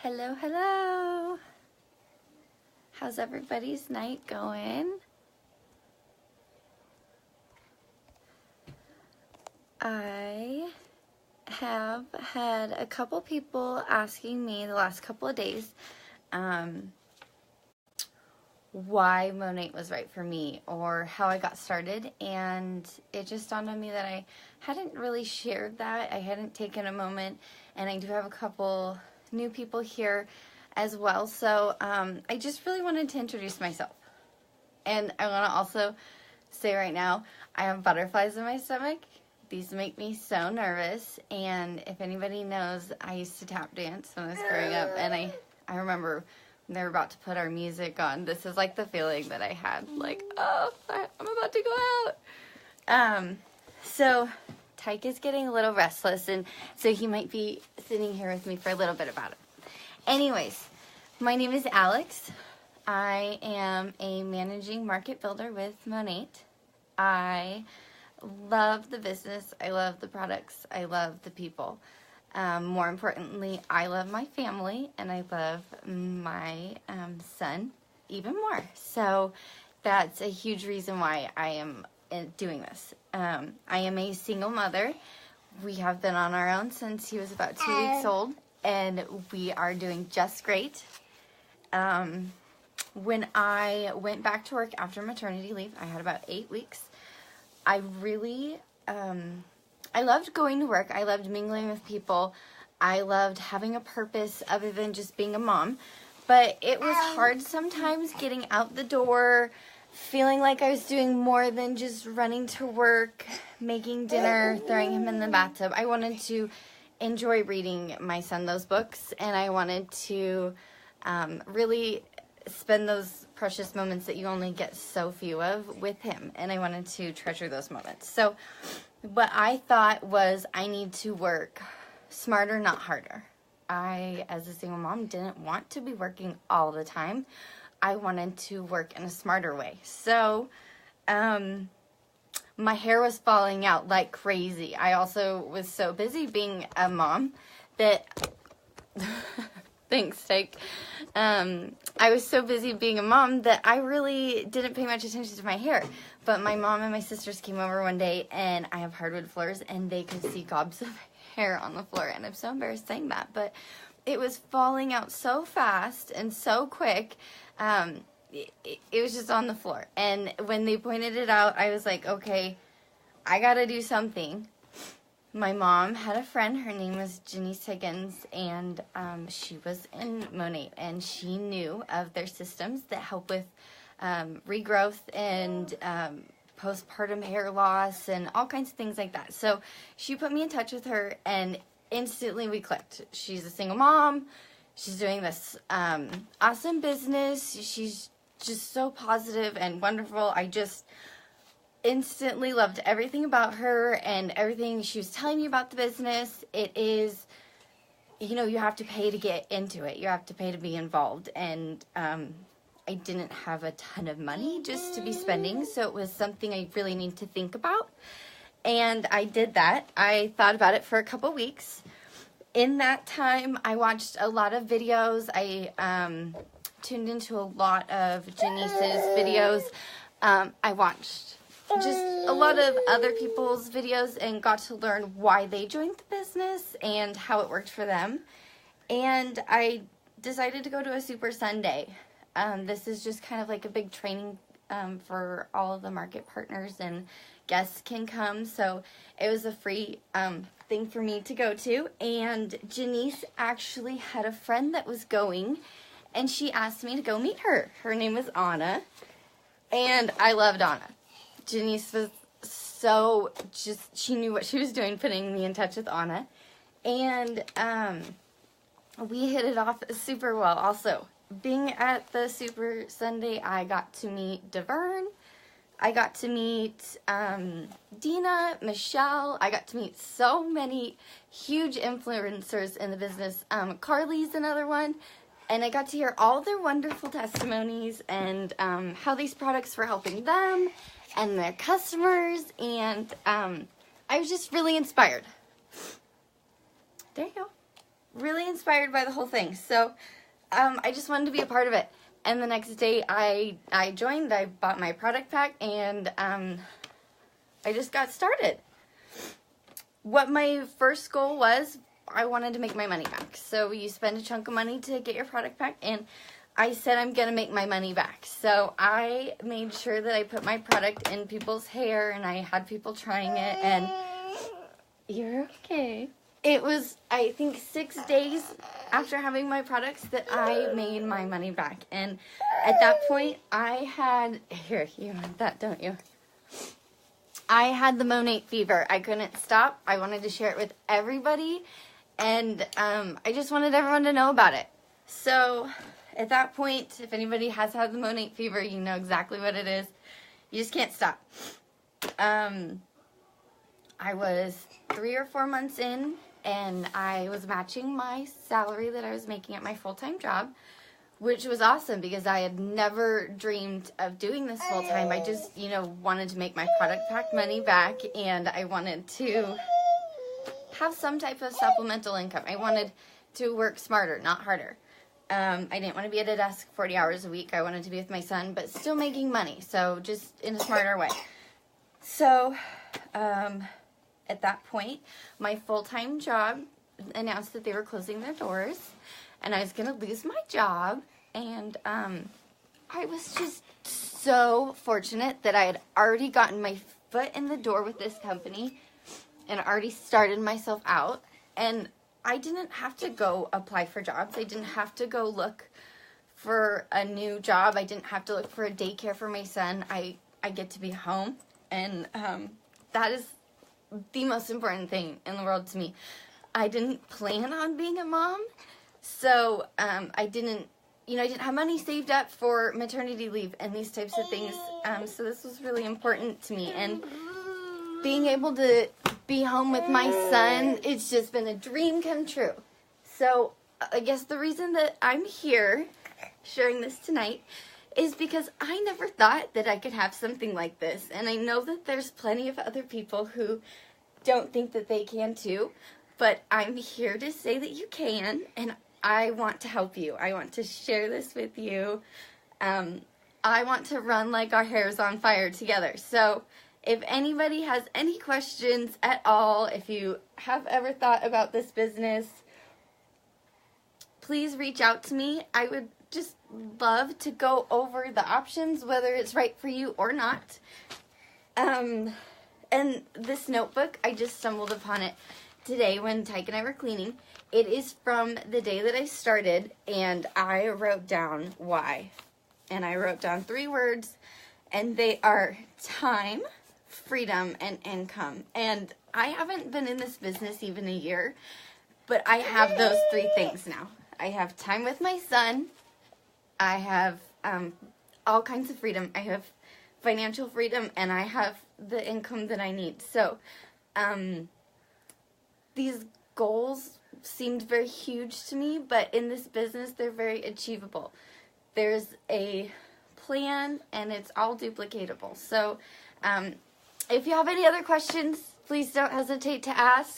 Hello, hello. How's everybody's night going? I have had a couple people asking me the last couple of days why Monat was right for me or how I got started, and it just dawned on me that I hadn't really shared that. I hadn't taken a moment, and I do have a couple new people here as well, so I just really wanted to introduce myself. And I want to also say right now, I have butterflies in my stomach. These make me so nervous, and if anybody knows, I used to tap dance when I was growing up, and I remember when they were about to put our music on, this is like the feeling that I had, like, oh, I'm about to go out. So Tyke is getting a little restless, and so he might be sitting here with me for a little bit about it. Anyways, my name is Alex. I am a managing market builder with Monat. I love the business. I love the products. I love the people. More importantly, I love my family, and I love my son even more. So that's a huge reason why I am doing this. I am a single mother. We have been on our own since he was about 2 weeks old, and we are doing just great. When I went back to work after maternity leave, I had about 8 weeks. I really, I loved going to work. I loved mingling with people. I loved having a purpose other than just being a mom. But it was hard sometimes getting out the door, feeling like I was doing more than just running to work, making dinner, throwing him in the bathtub. I wanted to enjoy reading my son those books, and I wanted to really spend those precious moments that you only get so few of with him, and I wanted to treasure those moments. So what I thought was I need to work smarter, not harder. I, as a single mom, didn't want to be working all the time. I wanted to work in a smarter way. So my hair was falling out like crazy. I also was so busy being a mom that thanks, Tyke. I was so busy being a mom that I really didn't pay much attention to my hair. But my mom and my sisters came over one day, and I have hardwood floors, and they could see gobs of hair on the floor. And I'm so embarrassed saying that, but it was falling out so fast and so quick. It was just on the floor. And when they pointed it out, I was like, okay, I gotta do something. My mom had a friend, her name was Janice Higgins, and she was in Monat, and she knew of their systems that help with regrowth and postpartum hair loss and all kinds of things like that. So she put me in touch with her, and instantly we clicked. She's a single mom. She's doing this awesome business. She's just so positive and wonderful. I just instantly loved everything about her and everything she was telling me about the business. It is, you know, you have to pay to get into it. You have to pay to be involved. And I didn't have a ton of money just to be spending, so it was something I really need to think about. And I did that. I thought about it for a couple weeks. In that time, I watched a lot of videos. I tuned into a lot of Janice's videos. I watched just a lot of other people's videos and got to learn why they joined the business and how it worked for them. And I decided to go to a Super Sunday. This is just kind of like a big training for all of the market partners, and guests can come. So it was a free thing for me to go to. And Janice actually had a friend that was going, and she asked me to go meet her. Her name was Anna, and I loved Anna. Janice was so she knew what she was doing, putting me in touch with Anna. And we hit it off super well. Also, being at the Super Sunday, I got to meet DeVern. I got to meet Dina, Michelle. I got to meet so many huge influencers in the business. Carly's another one. And I got to hear all their wonderful testimonies and how these products were helping them and their customers, and I was just really inspired. There you go. really inspired by the whole thing. So I just wanted to be a part of it. And the next day I joined, I bought my product pack, and I just got started. What my first goal was, I wanted to make my money back. So you spend a chunk of money to get your product pack, and I said I'm going to make my money back. So I made sure that I put my product in people's hair, and I had people trying it, and you're okay. It was, I think, 6 days after having my products that I made my money back. And at that point, I had, here, you want that, don't you? I had the Monat fever. I couldn't stop. I wanted to share it with everybody, and I just wanted everyone to know about it. So at that point, if anybody has had the Monat fever, you know exactly what it is. You just can't stop. I was 3 or 4 months in, and I was matching my salary that I was making at my full-time job, which was awesome because I had never dreamed of doing this full-time. I just, wanted to make my product pack money back, and I wanted to have some type of supplemental income. I wanted to work smarter, not harder. I didn't want to be at a desk 40 hours a week. I wanted to be with my son, but still making money, so just in a smarter way. So, at that point, my full-time job announced that they were closing their doors, and I was going to lose my job, and I was just so fortunate that I had already gotten my foot in the door with this company and already started myself out, and I didn't have to go apply for jobs. I didn't have to go look for a new job. I didn't have to look for a daycare for my son. I get to be home, and that is the most important thing in the world to me. I didn't plan on being a mom, so I didn't have money saved up for maternity leave and these types of things, so this was really important to me, and being able to be home with my son, it's just been a dream come true. So I guess the reason that I'm here sharing this tonight is because I never thought that I could have something like this, and I know that there's plenty of other people who don't think that they can too, but I'm here to say that you can, and I want to help you. I want to share this with you. I want to run like our hair's on fire together. So if anybody has any questions at all, if you have ever thought about this business, please reach out to me. I would just love to go over the options, whether it's right for you or not. And this notebook, I just stumbled upon it today when Tyke and I were cleaning. It is from the day that I started, and I wrote down why. And I wrote down 3 words, and they are time, freedom, and income. And I haven't been in this business even a year, but I have those 3 things now. I have time with my son. I have all kinds of freedom. I have financial freedom, and I have the income that I need. So these goals seemed very huge to me, but in this business, they're very achievable. There's a plan, and it's all duplicatable. So if you have any other questions, please don't hesitate to ask.